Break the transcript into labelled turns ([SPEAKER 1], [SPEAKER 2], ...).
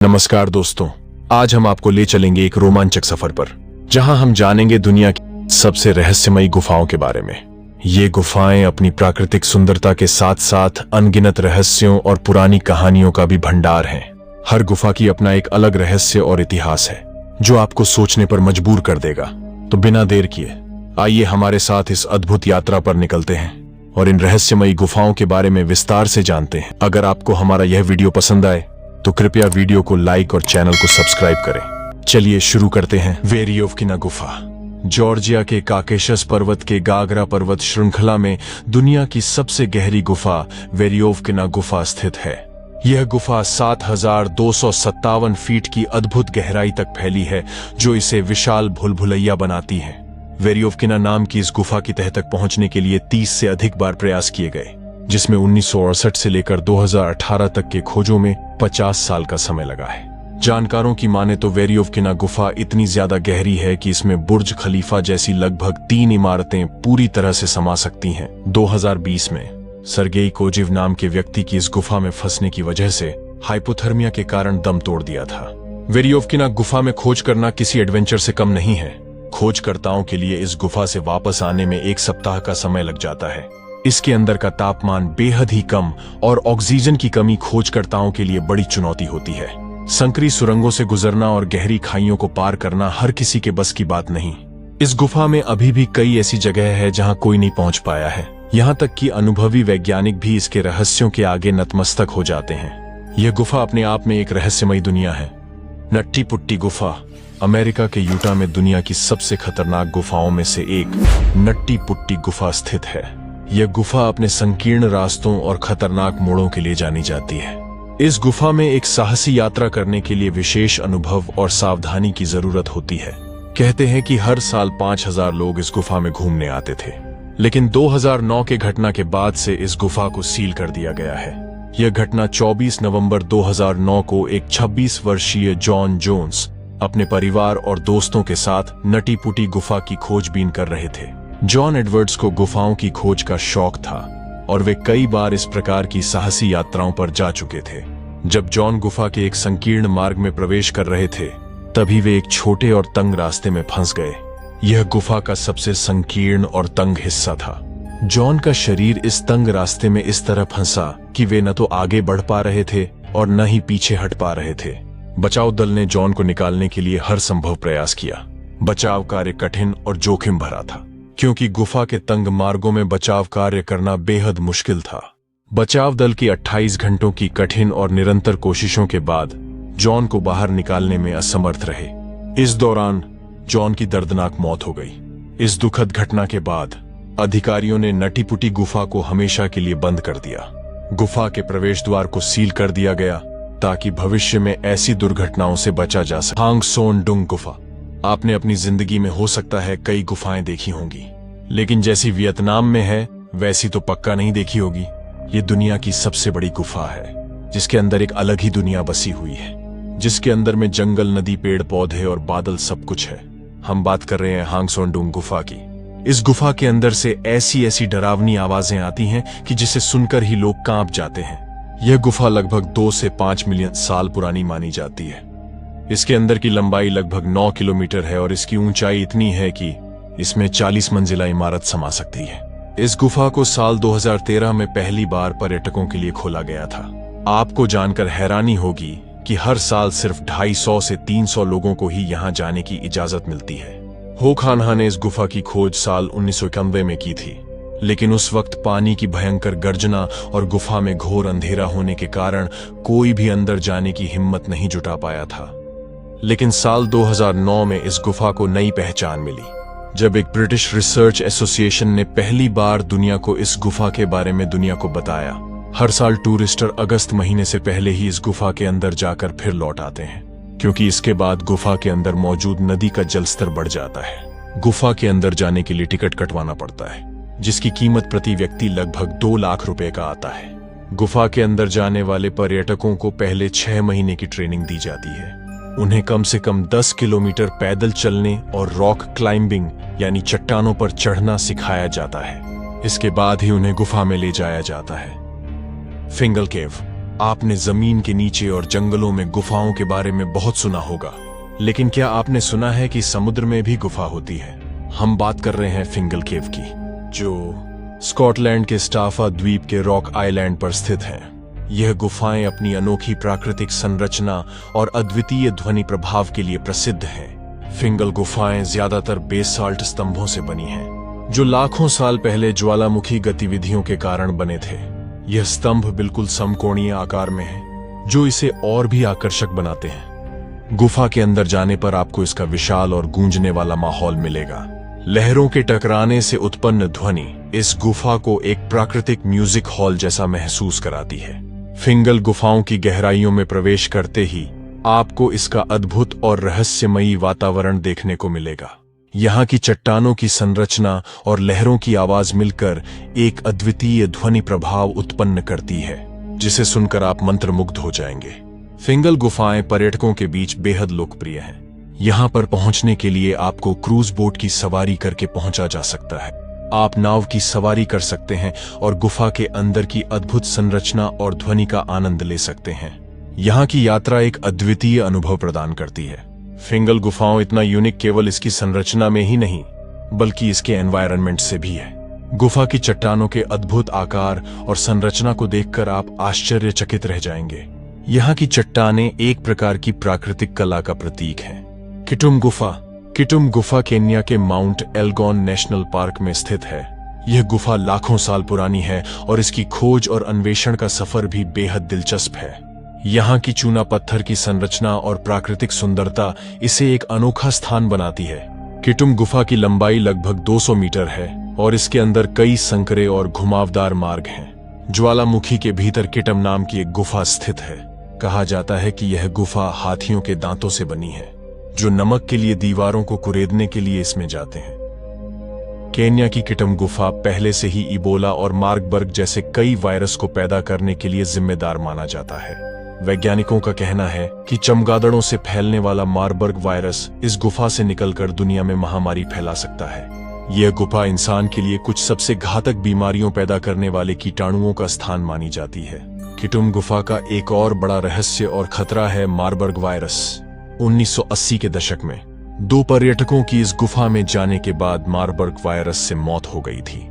[SPEAKER 1] नमस्कार दोस्तों, आज हम आपको ले चलेंगे एक रोमांचक सफर पर, जहां हम जानेंगे दुनिया की सबसे रहस्यमयी गुफाओं के बारे में। ये गुफाएं अपनी प्राकृतिक सुंदरता के साथ साथ अनगिनत रहस्यों और पुरानी कहानियों का भी भंडार हैं। हर गुफा की अपना एक अलग रहस्य और इतिहास है, जो आपको सोचने पर मजबूर कर देगा। तो बिना देर किए आइए हमारे साथ इस अद्भुत यात्रा पर निकलते हैं और इन रहस्यमयी गुफाओं के बारे में विस्तार से जानते हैं। अगर आपको हमारा यह वीडियो पसंद आए तो कृपया वीडियो को लाइक और चैनल को सब्सक्राइब करें। चलिए शुरू करते हैं। वेरियोवकिना गुफा जॉर्जिया के काकेशस पर्वत के गागरा पर्वत श्रृंखला में दुनिया की सबसे गहरी गुफा वेरियोवकिना गुफा स्थित है। यह गुफा 7,257 फीट की अद्भुत गहराई तक फैली है, जो इसे विशाल भूलभुलैया बनाती है। वेरियोवकिना नाम की इस गुफा की तह तक पहुंचने के लिए 30 से अधिक बार प्रयास किए गए, जिसमें 1968 से लेकर 2018 तक के खोजों में 50 साल का समय लगा है। जानकारों की माने तो वेरियोवकिना गुफा इतनी ज्यादा गहरी है कि इसमें बुर्ज खलीफा जैसी लगभग 3 इमारतें पूरी तरह से समा सकती हैं। 2020 में सर्गेई कोजिव नाम के व्यक्ति की इस गुफा में फंसने की वजह से हाइपोथर्मिया के कारण दम तोड़ दिया था। वेरियोवकिना गुफा में खोज करना किसी एडवेंचर से कम नहीं है। खोजकर्ताओं के लिए इस गुफा से वापस आने में 1 सप्ताह का समय लग जाता है। इसके अंदर का तापमान बेहद ही कम और ऑक्सीजन की कमी खोजकर्ताओं के लिए बड़ी चुनौती होती है। संकरी सुरंगों से गुजरना और गहरी खाइयों को पार करना हर किसी के बस की बात नहीं। इस गुफा में अभी भी कई ऐसी जगह है जहां कोई नहीं पहुंच पाया है। यहां तक कि अनुभवी वैज्ञानिक भी इसके रहस्यों के आगे नतमस्तक हो जाते हैं। यह गुफा अपने आप में एक रहस्यमयी दुनिया है। नट्टी पुट्टी गुफा अमेरिका के यूटा में दुनिया की सबसे खतरनाक गुफाओं में से एक नट्टी पुट्टी गुफा स्थित है। यह गुफा अपने संकीर्ण रास्तों और खतरनाक मोड़ों के लिए जानी जाती है। इस गुफा में एक साहसी यात्रा करने के लिए विशेष अनुभव और सावधानी की जरूरत होती है। कहते हैं कि हर साल 5,000 लोग इस गुफा में घूमने आते थे, लेकिन 2009 के घटना के बाद से इस गुफा को सील कर दिया गया है। यह घटना 24 नवंबर 2009 को एक 26 वर्षीय जॉन जोन्स अपने परिवार और दोस्तों के साथ नटी पुटी गुफा की खोजबीन कर रहे थे। जॉन एडवर्ड्स को गुफाओं की खोज का शौक था और वे कई बार इस प्रकार की साहसी यात्राओं पर जा चुके थे। जब जॉन गुफा के एक संकीर्ण मार्ग में प्रवेश कर रहे थे, तभी वे एक छोटे और तंग रास्ते में फंस गए। यह गुफा का सबसे संकीर्ण और तंग हिस्सा था। जॉन का शरीर इस तंग रास्ते में इस तरह फंसा कि वे न तो आगे बढ़ पा रहे थे और न ही पीछे हट पा रहे थे। बचाव दल ने जॉन को निकालने के लिए हर संभव प्रयास किया। बचाव कार्य कठिन और जोखिम भरा था, क्योंकि गुफा के तंग मार्गों में बचाव कार्य करना बेहद मुश्किल था। बचाव दल की 28 घंटों की कठिन और निरंतर कोशिशों के बाद जॉन को बाहर निकालने में असमर्थ रहे। इस दौरान जॉन की दर्दनाक मौत हो गई। इस दुखद घटना के बाद अधिकारियों ने नटी पुटी गुफा को हमेशा के लिए बंद कर दिया। गुफा के प्रवेश द्वार को सील कर दिया गया ताकि भविष्य में ऐसी दुर्घटनाओं से बचा जा सके। हांग सोन डुंग गुफा आपने अपनी जिंदगी में हो सकता है कई गुफाएं देखी होंगी, लेकिन जैसी वियतनाम में है वैसी तो पक्का नहीं देखी होगी। ये दुनिया की सबसे बड़ी गुफा है, जिसके अंदर एक अलग ही दुनिया बसी हुई है, जिसके अंदर में जंगल, नदी, पेड़ पौधे और बादल सब कुछ है। हम बात कर रहे हैं हांग सोन डुंग गुफा की। इस गुफा के अंदर से ऐसी ऐसी डरावनी आवाजें आती हैं कि जिसे सुनकर ही लोग कांप जाते हैं। यह गुफा लगभग 2 से 5 मिलियन साल पुरानी मानी जाती है। इसके अंदर की लंबाई लगभग 9 किलोमीटर है और इसकी ऊंचाई इतनी है कि इसमें 40 मंजिला इमारत समा सकती है। इस गुफा को साल 2013 में पहली बार पर्यटकों के लिए खोला गया था। आपको जानकर हैरानी होगी कि हर साल सिर्फ 250 से 300 लोगों को ही यहां जाने की इजाजत मिलती है। हो खानहा ने इस गुफा की खोज साल 1991 में की थी, लेकिन उस वक्त पानी की भयंकर गर्जना और गुफा में घोर अंधेरा होने के कारण कोई भी अंदर जाने की हिम्मत नहीं जुटा पाया था। लेकिन साल 2009 में इस गुफा को नई पहचान मिली, जब एक ब्रिटिश रिसर्च एसोसिएशन ने पहली बार दुनिया को इस गुफा के बारे में दुनिया को बताया। हर साल टूरिस्टर अगस्त महीने से पहले ही इस गुफा के अंदर जाकर फिर लौट आते हैं, क्योंकि इसके बाद गुफा के अंदर मौजूद नदी का जलस्तर बढ़ जाता है। गुफा के अंदर जाने के लिए टिकट कटवाना पड़ता है, जिसकी कीमत प्रति व्यक्ति लगभग 2 लाख रुपए का आता है। गुफा के अंदर जाने वाले पर्यटकों को पहले 6 महीने की ट्रेनिंग दी जाती है। उन्हें कम से कम 10 किलोमीटर पैदल चलने और रॉक क्लाइंबिंग यानी चट्टानों पर चढ़ना सिखाया जाता है। इसके बाद ही उन्हें गुफा में ले जाया जाता है। फिंगल केव आपने जमीन के नीचे और जंगलों में गुफाओं के बारे में बहुत सुना होगा, लेकिन क्या आपने सुना है कि समुद्र में भी गुफा होती है? हम बात कर रहे हैं फिंगल केव की, जो स्कॉटलैंड के स्टाफा द्वीप के रॉक आइलैंड पर स्थित है। यह गुफाएं अपनी अनोखी प्राकृतिक संरचना और अद्वितीय ध्वनि प्रभाव के लिए प्रसिद्ध हैं। फिंगल गुफाएं ज्यादातर बेसाल्ट स्तंभों से बनी हैं, जो लाखों साल पहले ज्वालामुखी गतिविधियों के कारण बने थे। यह स्तंभ बिल्कुल समकोणीय आकार में है, जो इसे और भी आकर्षक बनाते हैं। गुफा के अंदर जाने पर आपको इसका विशाल और गूंजने वाला माहौल मिलेगा। लहरों के टकराने से उत्पन्न ध्वनि इस गुफा को एक प्राकृतिक म्यूजिक हॉल जैसा महसूस कराती है। फिंगल गुफाओं की गहराइयों में प्रवेश करते ही आपको इसका अद्भुत और रहस्यमयी वातावरण देखने को मिलेगा। यहाँ की चट्टानों की संरचना और लहरों की आवाज मिलकर एक अद्वितीय ध्वनि प्रभाव उत्पन्न करती है, जिसे सुनकर आप मंत्रमुग्ध हो जाएंगे। फिंगल गुफाएं पर्यटकों के बीच बेहद लोकप्रिय हैं। यहाँ पर पहुंचने के लिए आपको क्रूज बोट की सवारी करके पहुंचा जा सकता है। आप नाव की सवारी कर सकते हैं और गुफा के अंदर की अद्भुत संरचना और ध्वनि का आनंद ले सकते हैं। यहाँ की यात्रा एक अद्वितीय अनुभव प्रदान करती है। फिंगल गुफाओं इतना यूनिक केवल इसकी संरचना में ही नहीं, बल्कि इसके एनवायरनमेंट से भी है। गुफा की चट्टानों के अद्भुत आकार और संरचना को देखकर आप आश्चर्यचकित रह जाएंगे। यहाँ की चट्टानें एक प्रकार की प्राकृतिक कला का प्रतीक हैं। किटुम गुफा केन्या के माउंट एल्गोन नेशनल पार्क में स्थित है। यह गुफा लाखों साल पुरानी है और इसकी खोज और अन्वेषण का सफर भी बेहद दिलचस्प है। यहाँ की चूना पत्थर की संरचना और प्राकृतिक सुंदरता इसे एक अनोखा स्थान बनाती है। किटुम गुफा की लंबाई लगभग 200 मीटर है और इसके अंदर कई संकरे और घुमावदार मार्ग हैं। ज्वालामुखी के भीतर किटम नाम की एक गुफा स्थित है। कहा जाता है कि यह गुफा हाथियों के दांतों से बनी है, जो नमक के लिए दीवारों को कुरेदने के लिए इसमें जाते हैं। केन्या की किटम गुफा पहले से ही इबोला और मार्बर्ग जैसे कई वायरस को पैदा करने के लिए जिम्मेदार माना जाता है। वैज्ञानिकों का कहना है कि चमगादड़ों से फैलने वाला मार्बर्ग वायरस इस गुफा से निकलकर दुनिया में महामारी फैला सकता है। यह गुफा इंसान के लिए कुछ सबसे घातक बीमारियों पैदा करने वाले कीटाणुओं का स्थान मानी जाती है। किटुम गुफा का एक और बड़ा रहस्य और खतरा है मार्बर्ग वायरस। 1980 के दशक में 2 पर्यटकों की इस गुफा में जाने के बाद मार्बर्ग वायरस से मौत हो गई थी।